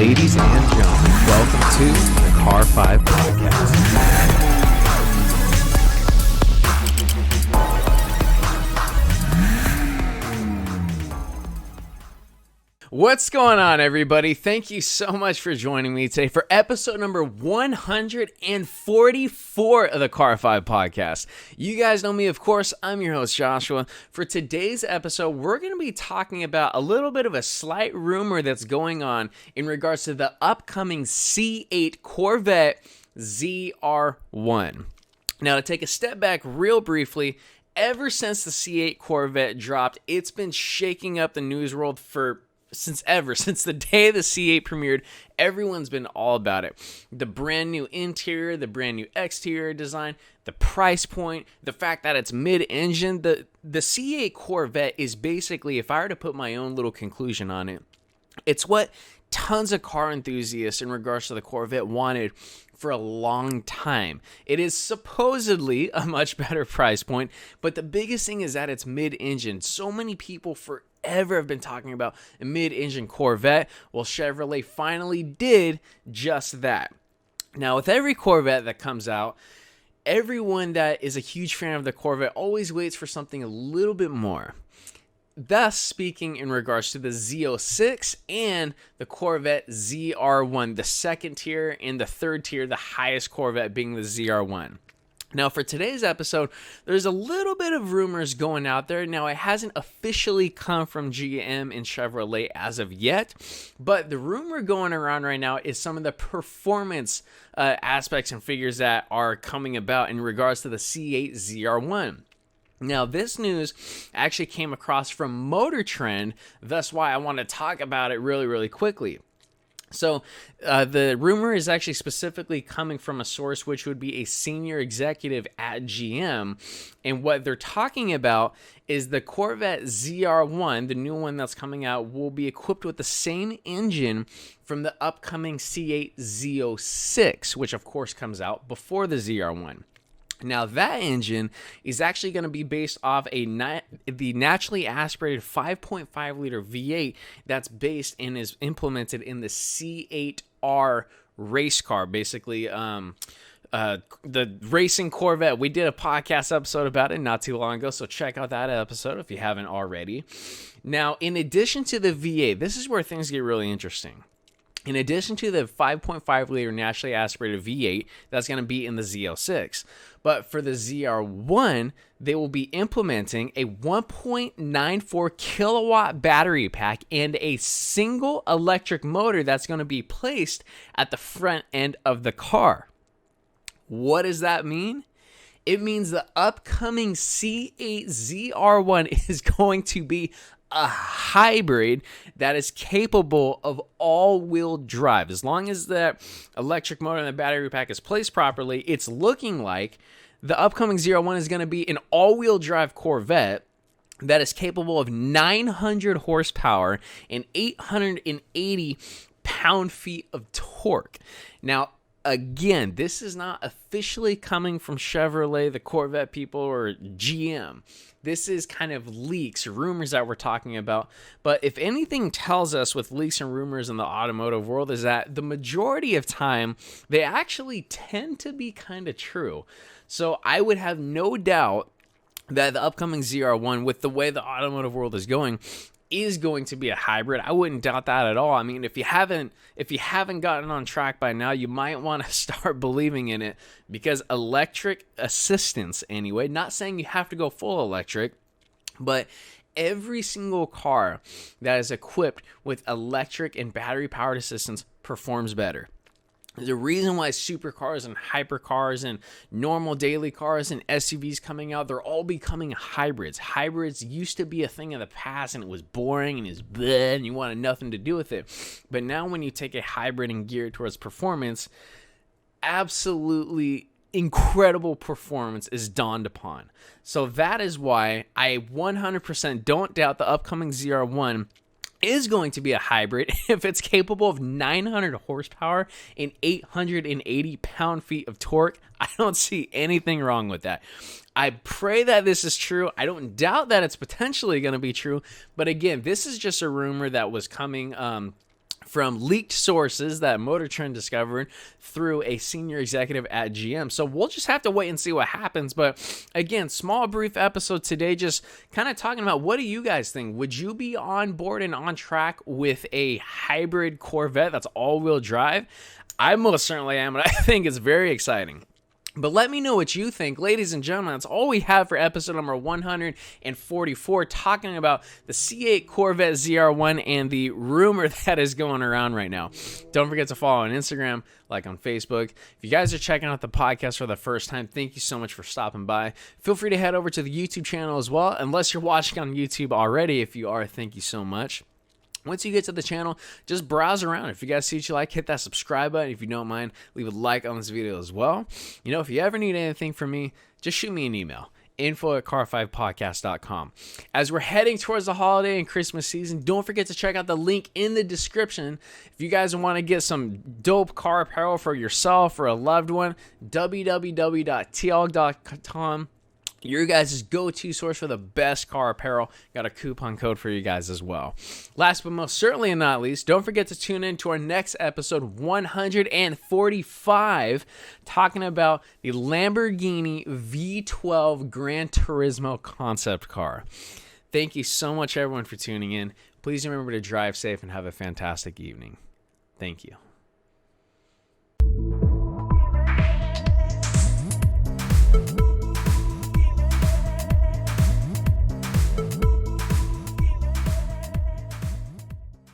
Ladies and gentlemen, welcome to the Car 5 Podcast. What's going on, everybody? Thank you so much for joining me today for episode number 144 of the Car 5 Podcast. You guys know me, of course. I'm your host, Joshua. For today's episode, we're going to be talking about a little bit of a slight rumor that's going on in regards to the upcoming C8 Corvette ZR1. Now, to take a step back real briefly, ever since the C8 Corvette dropped, it's been shaking up the news world since the day the C8 premiered. Everyone's been all about it. The brand new interior, the brand new exterior design, the price point, the fact that it's mid-engine. The C8 Corvette is basically, if I were to put my own little conclusion on it, it's what tons of car enthusiasts in regards to the Corvette wanted for a long time. It is supposedly a much better price point, but the biggest thing is that it's mid-engine. So many people forever have been talking about a mid-engine Corvette. Well, Chevrolet finally did just that. Now, with every Corvette that comes out, everyone that is a huge fan of the Corvette always waits for something a little bit more. Thus, speaking in regards to the Z06 and the Corvette ZR1, the second tier, and the third tier, the highest Corvette being the ZR1. Now, for today's episode, there's a little bit of rumors going out there. Now, it hasn't officially come from GM and Chevrolet as of yet, but the rumor going around right now is some of the performance aspects and figures that are coming about in regards to the C8 ZR1. Now, this news actually came across from Motor Trend, thus why I want to talk about it really quickly. So, the rumor is actually specifically coming from a source which would be a senior executive at GM, and what they're talking about is the Corvette ZR1, the new one that's coming out, will be equipped with the same engine from the upcoming C8 Z06, which of course comes out before the ZR1. Now, that engine is actually going to be based off the naturally aspirated 5.5 liter V8 that's based and is implemented in the C8R race car, basically the racing Corvette. We did a podcast episode about it not too long ago, so check out that episode if you haven't already. Now, in addition to the V8, this is where things get really interesting. In addition to the 5.5 liter naturally aspirated V8 that's going to be in the Z06, but for the ZR1, they will be implementing a 1.94 kilowatt battery pack and a single electric motor that's going to be placed at the front end of the car. What does that mean? It means the upcoming C8 ZR1 is going to be a hybrid that is capable of all-wheel drive. As long as the electric motor and the battery pack is placed properly, it's looking like the upcoming ZR1 is going to be an all-wheel drive Corvette that is capable of 900 horsepower and 880 pound-feet of torque. Now, again, this is not officially coming from Chevrolet, the Corvette people, or GM. This is kind of leaks, rumors that we're talking about. But if anything tells us with leaks and rumors in the automotive world is that the majority of time, they actually tend to be kind of true. So I would have no doubt that the upcoming ZR1, with the way the automotive world is going to be a hybrid. I wouldn't doubt that at all. I mean, if you haven't gotten on track by now, you might want to start believing in it, because electric assistance anyway, not saying you have to go full electric, but every single car that is equipped with electric and battery powered assistance performs better. There's a reason why supercars and hypercars and normal daily cars and SUVs coming out, they're all becoming hybrids. Hybrids used to be a thing of the past, and it was boring and it was bleh, and you wanted nothing to do with it. But now when you take a hybrid and gear it towards performance, absolutely incredible performance is dawned upon. So that is why I 100% don't doubt the upcoming ZR1 is going to be a hybrid if it's capable of 900 horsepower and 880 pound-feet of torque. I don't see anything wrong with that. I pray that this is true. I don't doubt that it's potentially going to be true. But again, this is just a rumor that was coming from leaked sources that Motor Trend discovered through a senior executive at GM. So we'll just have to wait and see what happens. But again, small, brief episode today, just kind of talking about what do you guys think? Would you be on board and on track with a hybrid Corvette that's all-wheel drive? I most certainly am, and I think it's very exciting. But let me know what you think. Ladies and gentlemen, that's all we have for episode number 144, talking about the C8 Corvette ZR1 and the rumor that is going around right now. Don't forget to follow on Instagram, like on Facebook. If you guys are checking out the podcast for the first time, thank you so much for stopping by. Feel free to head over to the YouTube channel as well, unless you're watching on YouTube already. If you are, thank you so much. Once you get to the channel, just browse around. If you guys see what you like, hit that subscribe button. If you don't mind, leave a like on this video as well. You know, if you ever need anything from me, just shoot me an email, info@car5podcast.com. As we're heading towards the holiday and Christmas season, don't forget to check out the link in the description. If you guys want to get some dope car apparel for yourself or a loved one, www.tog.com. Your guys' go-to source for the best car apparel. Got a coupon code for you guys as well. Last but most certainly not least, don't forget to tune in to our next episode 145, talking about the Lamborghini V12 Gran Turismo concept car. Thank you so much, everyone, for tuning in. Please remember to drive safe and have a fantastic evening. Thank you.